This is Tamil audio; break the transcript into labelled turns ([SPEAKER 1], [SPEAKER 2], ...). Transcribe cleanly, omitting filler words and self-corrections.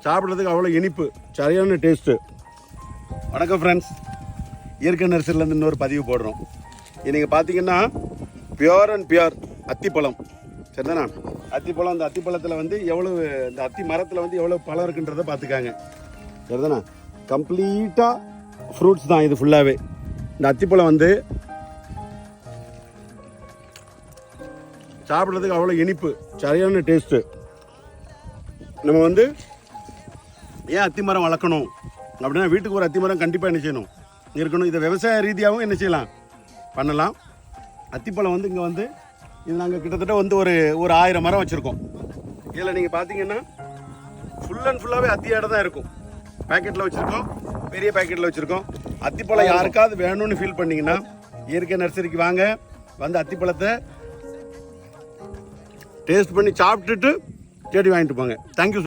[SPEAKER 1] சாப்பிட்றதுக்கு அவ்வளோ இனிப்பு, சரியான டேஸ்ட்டு. வணக்கம் ஃப்ரெண்ட்ஸ், இயற்கை நர்சரிலேருந்து இன்னொரு பதிவு போடுறோம். இன்றைக்கி பார்த்தீங்கன்னா பியூர் அண்ட் பியூர் அத்திப்பழம், சரிதானா? அத்திப்பழம், அந்த அத்திப்பழத்தில் வந்து எவ்வளவு, இந்த அத்தி மரத்தில் வந்து எவ்வளோ பழம் இருக்குன்றதை பார்த்துக்காங்க, சரிதானா? கம்ப்ளீட்டாக ஃப்ரூட்ஸ் தான் இது ஃபுல்லாகவே. இந்த அத்திப்பழம் வந்து சாப்பிட்றதுக்கு அவ்வளோ இனிப்பு, சரியான டேஸ்ட்டு. நம்ம வந்து ஏன் அத்தி மரம் வளர்க்கணும் அப்படின்னா, வீட்டுக்கு ஒரு அத்தி மரம் கண்டிப்பாக என்ன செய்யணும், இருக்கணும். இதை விவசாய ரீதியாகவும் என்ன செய்யலாம், பண்ணலாம். அத்திப்பழம் வந்து இங்கே வந்து இது நாங்கள் கிட்டத்தட்ட வந்து ஒரு 1000 மரம் வச்சுருக்கோம். இதில் நீங்கள் பார்த்தீங்கன்னா ஃபுல் அண்ட் ஃபுல்லாகவே அத்தியோட தான் இருக்கும். பேக்கெட்டில் வச்சுருக்கோம், பெரிய பேக்கெட்டில் வச்சுருக்கோம். அத்திப்பழம் யாருக்காவது வேணும்னு ஃபீல் பண்ணிங்கன்னா இயற்கை நர்சரிக்கு வாங்க, வந்து அத்திப்பழத்தை டேஸ்ட் பண்ணி சாப்பிட்டுட்டு தேடி வாங்கிட்டு போங்க. தேங்க்யூ.